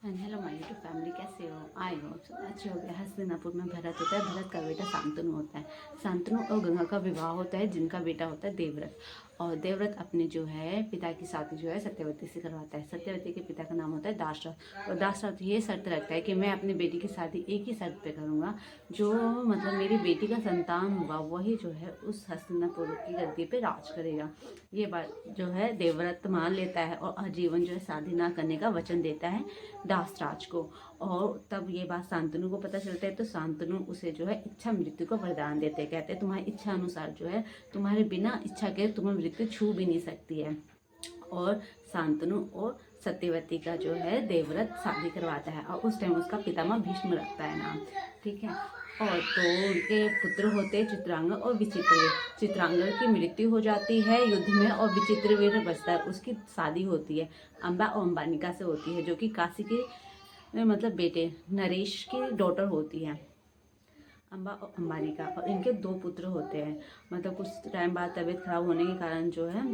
Hello my YouTube family, कैसे हो? आई हो सब अच्छे हो गए। हस्तिनापुर में भरत होता है, भरत का बेटा शांतनु होता है। शांतनु और गंगा का विवाह होता है, जिनका बेटा होता है देवव्रत। और देवव्रत अपने जो है पिता की शादी जो है सत्यवती से करवाता है। सत्यवती के पिता का नाम होता है दाशरथ। और दाशरथ ये शर्त रखता है कि मैं अपनी बेटी की शादी एक ही शर्त पे करूँगा, जो मतलब मेरी बेटी का संतान होगा वही जो है उस हस्तिनापुर की गद्दी पे राज करेगा। ये बात जो है देवव्रत मान लेता है और आजीवन जो है शादी ना करने का वचन देता है दासराज को। और तब ये बात शांतनु को पता चलता है, तो शांतनु उसे जो है इच्छा मृत्यु का वरदान देते हैं। कहते हैं तुम्हारी इच्छा अनुसार जो है तुम्हारे बिना इच्छा के तुम्हें मृत्यु छू भी नहीं सकती है। और शांतनु और सत्यवती का जो है देवव्रत शादी करवाता है, और उस टाइम उसका पितामह भीष्म रखता है नाम। ठीक है। और तो उनके पुत्र होते हैं चित्रांगद और विचित्रवीर। चित्रांगद की मृत्यु हो जाती है युद्ध में, और विचित्रवीर बचता है। उसकी शादी होती है अंबा और अंबानिका से होती है, जो कि काशी के मतलब बेटे नरेश की डॉटर होती है, अंबा और अंबानिका। और इनके 2 पुत्र होते हैं। मतलब कुछ टाइम बाद तबीयत खराब होने के कारण जो है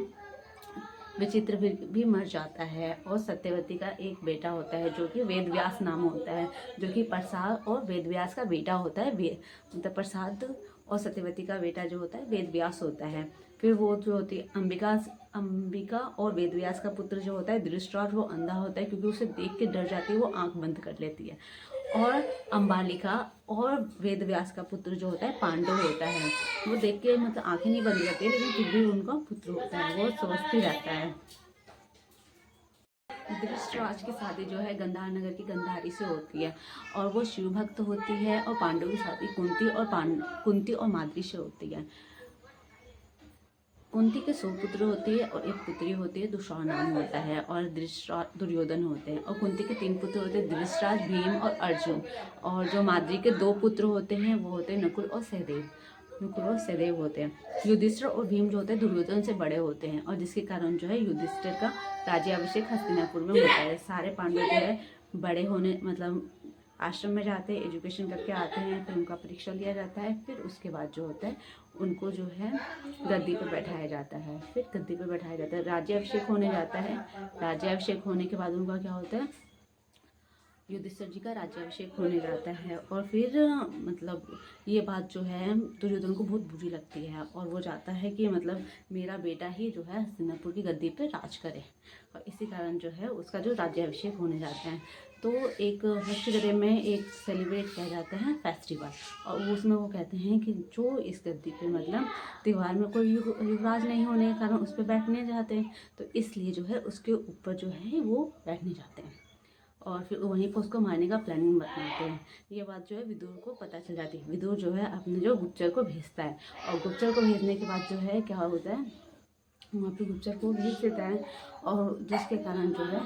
विचित्र भी मर जाता है। और सत्यवती का एक बेटा होता है जो कि वेदव्यास नाम होता है, जो कि प्रसाद और वेदव्यास का बेटा होता है। मतलब प्रसाद और सत्यवती का बेटा जो होता है वेदव्यास होता है। फिर वो जो होती है अंबिका और वेदव्यास का पुत्र जो होता है धृतराष्ट्र, वो अंधा होता है क्योंकि उसे देख के डर जाती है, वो आंख बंद कर लेती है। और अंबालिका और वेदव्यास का पुत्र जो होता है पांडव होता है। वो देख के मतलब आंखें नहीं बंद करती, लेकिन फिर भी उनका पुत्र होता है, वो सोचती रहता है। धृतराज की शादी जो है गंधार नगर की गंधारी से होती है, और वो शिव भक्त होती है। और पांडव की शादी कुंती और माद्री से होती है। कुंती के 100 पुत्र होते हैं और एक पुत्री होती है, दुशाला नाम होता है। और दुर्योधन होते हैं। और कुंती के 3 पुत्र होते हैं, धृतराज, भीम और अर्जुन। और जो माद्री के 2 पुत्र होते हैं वो होते हैं नकुल और सहदेव। नकुल और सहदेव होते हैं। युधिष्ठिर और भीम जो होते हैं दुर्योधन से बड़े होते हैं, और जिसके कारण जो है युधिष्ठिर का राज्याभिषेक हस्तिनापुर में होता है। सारे पांडव जो है बड़े होने मतलब आश्रम में जाते हैं, एजुकेशन करके आते हैं, फिर उनका परीक्षा लिया जाता है। फिर उसके बाद जो होता है उनको जो है गद्दी पर बैठाया जाता है। फिर गद्दी पर बैठाया जाता है, राज्याभिषेक होने जाता है। राज्याभिषेक होने के बाद उनका क्या होता है, युधिष्ठिर जी का राज्याभिषेक होने जाता है। और फिर मतलब ये बात जो है दुर्योधन को बहुत बुरी लगती है, और वो चाहता है कि मतलब मेरा बेटा ही जो है हस्तिनापुर की गद्दी पे राज करे। और इसी कारण जो है उसका जो राज्याभिषेक होने जाता है, तो एक हस्तगृह में एक सेलिब्रेट किया जाता है फेस्टिवल। और उसमें वो कहते हैं कि जो इस गद्दी पे मतलब त्योहार में कोई युवराज नहीं होने के कारण उस पर बैठने जाते हैं, तो इसलिए जो है उसके ऊपर जो है वो बैठने जाते हैं। और फिर वहीं पर उसको मारने का प्लानिंग बनाते हैं। ये बात जो है विदुर को पता चल जाती है। विदुर जो है अपने जो गुप्तचर को भेजता है, और गुप्तचर को भेजने के बाद जो है क्या होता है, वहाँ पे गुप्तचर को भेज देता है। और जिसके कारण जो है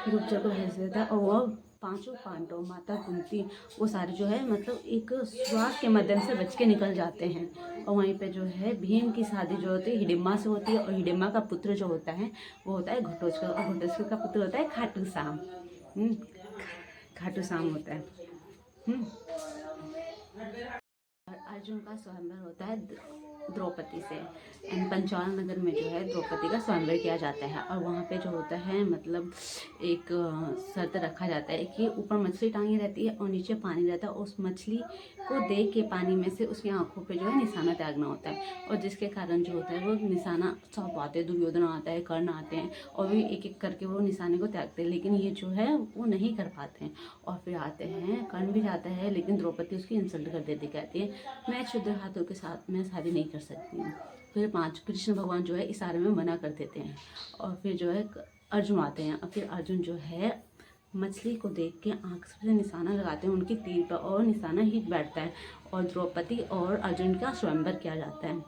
गुप्तचर को भेज देता है, और वो 5 पांडव, माता कुंती, वो सारे जो है मतलब एक श्वास के माध्यम से बच के निकल जाते हैं। और वहीं पे जो है भीम की शादी जो होती है हिडिम्बा से होती है, और हिडिम्बा का पुत्र जो होता है वो होता है घटोत्कच, और घटोत्कच का पुत्र होता है खाटू श्याम। खाटू श्याम होता है। और अर्जुन का स्वयंवर होता है द्रौपदी से। एंड पंचाल नगर में जो है द्रौपदी का स्वयंवर किया जाता है। और वहाँ पे जो होता है मतलब एक शर्त रखा जाता है कि ऊपर मछली टांगी रहती है और नीचे पानी रहता है, और उस मछली को देख के पानी में से उसकी आंखों पे जो है निशाना त्यागना होता है। और जिसके कारण जो होता है वो निशाना सब आते हैं, दुर्योधन आता है, कर्ण आते हैं, और भी एक एक करके वो निशाने को त्यागते हैं, लेकिन ये जो है वो नहीं कर पाते हैं। और फिर आते हैं, कर्ण भी जाता है, लेकिन द्रौपदी उसकी इंसल्ट कर देती, कहती है मैं क्षुद्र हाथों के साथ मैं शादी नहीं कर सकती हूँ। फिर 5 कृष्ण भगवान जो है इशारे में मना कर देते हैं। और फिर जो है अर्जुन आते हैं, और फिर अर्जुन जो है मछली को देख के आँख से निशाना लगाते हैं उनकी तीर पर, और निशाना हिट बैठता है, और द्रौपदी और अर्जुन का स्वयंवर किया जाता है।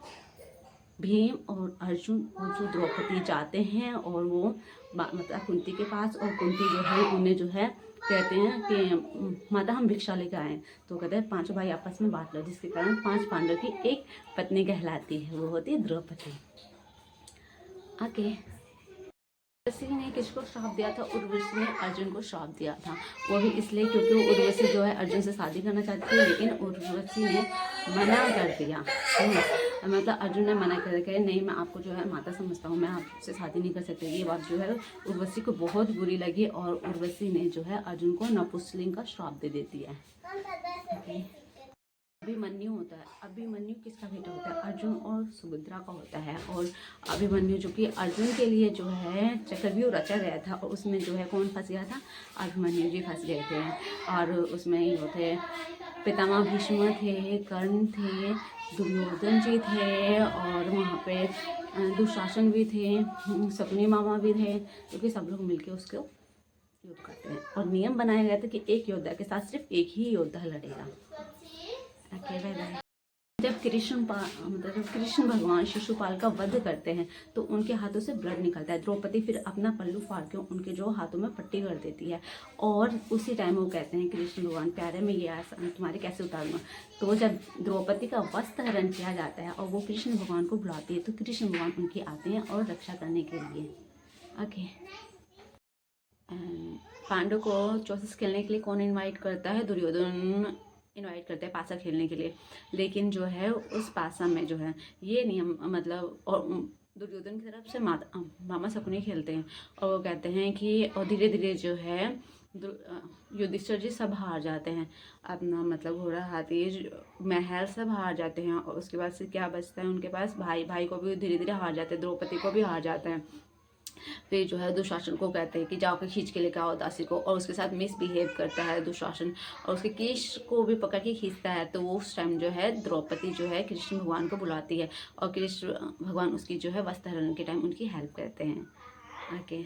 भीम और अर्जुन और जो द्रौपदी जाते हैं, और वो मतलब कुंती के पास, और कुंती जो है उन्हें जो है कहते हैं कि माता हम भिक्षा लेकर आए। तो कहते हैं 5 भाई आपस में बांट लो, जिसके कारण 5 पांडव की एक पत्नी कहलाती है, वो होती है द्रौपदी। ओके। उर्वशी ने किसको श्राप दिया था? उर्वशी ने अर्जुन को श्राप दिया था। वो भी इसलिए क्योंकि उर्वशी जो है अर्जुन से शादी करना चाहती थी, लेकिन उर्वशी ने मना कर दिया। मतलब अर्जुन ने मना कर के नहीं, मैं आपको जो है माता समझता हूँ, मैं आपसे शादी नहीं कर सकती। ये बात जो है उर्वशी को बहुत बुरी लगी और उर्वशी ने जो है अर्जुन को नपुंसकलिंग का श्राप दे देती है। अभिमन्यु होता है। अभिमन्यु किसका बेटा होता है? अर्जुन और सुभद्रा का होता है। और अभिमन्यु जो कि अर्जुन के लिए जो है चक्रव्यूह रचा गया था, और उसमें जो है कौन फंस गया था? अभिमन्यु जी फंस गए थे। और उसमें ये होते पितामह भीष्म थे, कर्ण थे, दुर्योधन जी थे, और वहाँ पे दुशासन भी थे, शकुनी मामा भी थे, क्योंकि सब लोग मिलके उसको युद्ध करते हैं। और नियम बनाया गया था कि एक योद्धा के साथ सिर्फ एक ही योद्धा लड़ेगा। जब कृष्ण भगवान शिशुपाल का वध करते हैं तो उनके हाथों से ब्लड निकलता है। द्रौपदी फिर अपना पल्लू फाड़ के उनके जो हाथों में पट्टी कर देती है, और उसी टाइम वो कहते हैं कृष्ण भगवान, प्यारे में ये आसान तुम्हारे कैसे उतारूंगा। तो जब द्रौपदी का वस्त्र हरण किया जाता है और वो कृष्ण भगवान को बुलाती है, तो कृष्ण भगवान उनकी आते हैं और रक्षा करने के लिए। ओके, पांडव को चौसस खेलने के लिए कौन इनवाइट करता है? दुर्योधन इनवाइट करते हैं पासा खेलने के लिए। लेकिन जो है उस पासा में जो है ये नियम, मतलब और दुर्योधन की तरफ से मामा शकुनी खेलते हैं, और वो कहते हैं कि और धीरे धीरे जो है युधिष्ठिर जी सब हार जाते हैं, अपना मतलब घोड़ा हाथी महल सब हार जाते हैं। और उसके बाद से क्या बचता है उनके पास? भाई को भी धीरे धीरे हार जाते हैं, द्रौपदी को भी हार जाते हैं। फिर जो है दुशासन को कहते हैं कि जाकर खींच के लेकर आओ दासी को, और उसके साथ मिसबिहेव करता है दुशासन और उसके केश को भी पकड़ के खींचता है। तो वो उस टाइम जो है द्रौपदी जो है कृष्ण भगवान को बुलाती है, और कृष्ण भगवान उसकी जो है वस्त्र हरण के टाइम उनकी हेल्प करते हैं। ओके,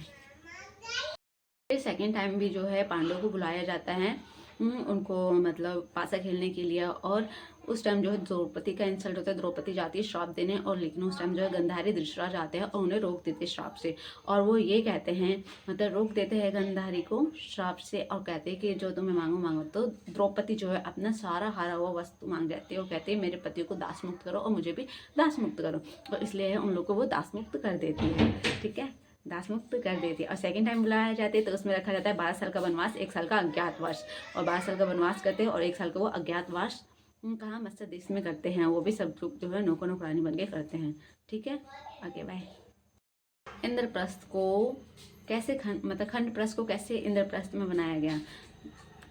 फिर सेकेंड टाइम भी जो है पांडवों को बुलाया जाता है उनको मतलब पासा खेलने के लिए। और उस टाइम जो है द्रौपदी का इंसल्ट होता है, द्रौपदी जाती है श्राप देने, और लेकिन उस टाइम जो है गंधारी धृतराष्ट्र जाते हैं और उन्हें रोक देते श्राप से। और वो ये कहते हैं, मतलब रोक देते हैं गंधारी को श्राप से, और कहते हैं कि जो तुम्हें मांगो। तो द्रौपदी जो है अपना सारा हारा हुआ वस्तु मांग जाती है और कहते हैं मेरे पति को दास मुक्त करो और मुझे भी दास मुक्त करो, और इसलिए उन लोग को वो दास मुक्त कर देती है। ठीक है, दास मुक्त कर देती है। और सेकंड टाइम बुलाया जाते हैं तो उसमें रखा जाता है 12 साल का वनवास, 1 साल का अज्ञातवास। और 12 साल का वनवास करते हैं और 1 साल का वो अज्ञातवास कहाँ मत्स्य देश में करते हैं। वो भी सब लोग जो है नौकरानी बन के करते हैं। ठीक है, आगे बाय। इंद्रप्रस्थ को कैसे खंडप्रस्थ को कैसे इंद्रप्रस्थ में बनाया गया?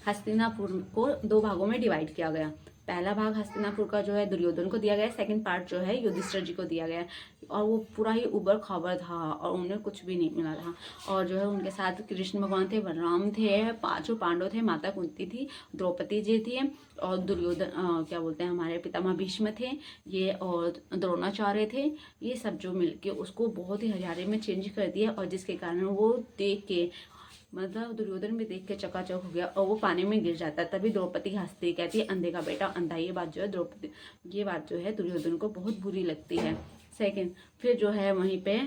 हस्तिनापुर को 2 भागों में डिवाइड किया गया। पहला भाग हस्तिनापुर का जो है दुर्योधन को दिया गया, सेकंड पार्ट जो है युधिष्ठिर जी को दिया गया। और वो पूरा ही उबड़ खाबड़ था और उन्हें कुछ भी नहीं मिला था। और जो है उनके साथ कृष्ण भगवान थे, बलराम थे, 5 पांडव थे, माता कुंती थी, द्रौपदी जी थी, और दुर्योधन क्या बोलते हैं हमारे पितामह भीष्म थे ये, और द्रोणाचार्य थे। ये सब जो मिलके उसको बहुत ही हजारे में चेंज कर दिया, और जिसके कारण वो देख के मतलब दुर्योधन भी देख के चकाचक हो गया और वो पानी में गिर जाता है। तभी द्रौपदी हंसती, कहती है अंधे का बेटा अंधा। ये बात जो है दुर्योधन को बहुत बुरी लगती है। सेकंड, फिर जो है वहीं पे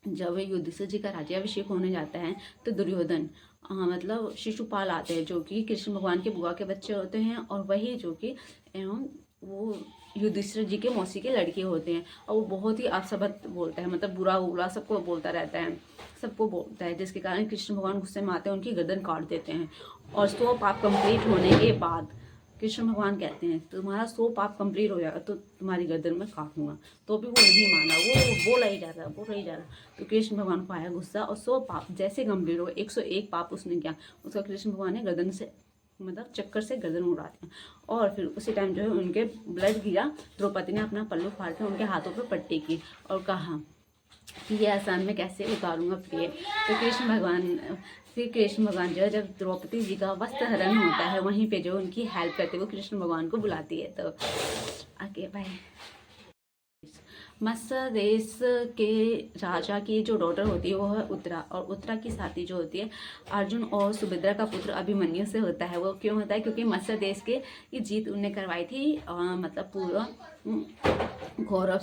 जब युधिष्ठिर जी का राज्याभिषेक होने जाता है तो दुर्योधन मतलब शिशुपाल आते हैं, जो कि कृष्ण भगवान के बुआ के बच्चे होते हैं, और वही जो कि वो युधिष्ठिर जी के मौसी के लड़के होते हैं। और वो बहुत ही अपशब्द बोलता है, मतलब बुरा उरा सबको बोलता रहता है, सबको बोलता है, जिसके कारण कृष्ण भगवान गुस्से में आते हैं, उनकी गर्दन काट देते हैं। और 100 पाप कंप्लीट होने के बाद कृष्ण भगवान कहते हैं तुम्हारा 100 पाप कंप्लीट हो जाएगा तो तुम्हारी गर्दन में काटूंगा। तो भी वो नहीं माना, वो बोला ही जा रहा। तो कृष्ण भगवान को आया गुस्सा, और 100 पाप जैसे कंप्लीट हो, 101 पाप उसने किया, उसका कृष्ण भगवान ने गर्दन से मतलब चक्कर से गर्दन उड़ा दिया। और फिर उसी टाइम जो है उनके ब्लड गिरा, द्रौपदी ने अपना पल्लू फाड़ के उनके हाथों पर पट्टी की और कहा कि ये आसान में कैसे उतारूंगा प्रिय। तो फिर कृष्ण भगवान जो है जब द्रौपदी जी का वस्त्र हरण होता है वहीं पे जो उनकी हेल्प करते हुए कृष्ण भगवान को बुलाती है। तो आगे बाय। मत्स्य देश के राजा की जो डॉटर होती है वो है उत्तरा, और उत्तरा की शादी जो होती है अर्जुन और सुभद्रा का पुत्र अभिमन्यु से होता है। वो क्यों होता है? क्योंकि मत्स्य देश के ये जीत उन्हें करवाई थी, मतलब पूरा कौरव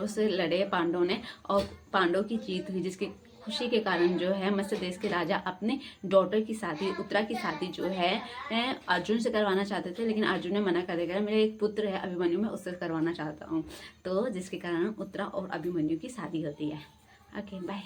से लड़े पांडवों ने, और पांडव की जीत हुई, जिसकी खुशी के कारण जो है मत्स्य देश के राजा अपने डॉटर की शादी उत्तरा की शादी जो है अर्जुन से करवाना चाहते थे, लेकिन अर्जुन ने मना कर दिया, मेरा एक पुत्र है अभिमन्यु, मैं उससे करवाना चाहता हूँ। तो जिसके कारण उत्तरा और अभिमन्यु की शादी होती है। Okay bye.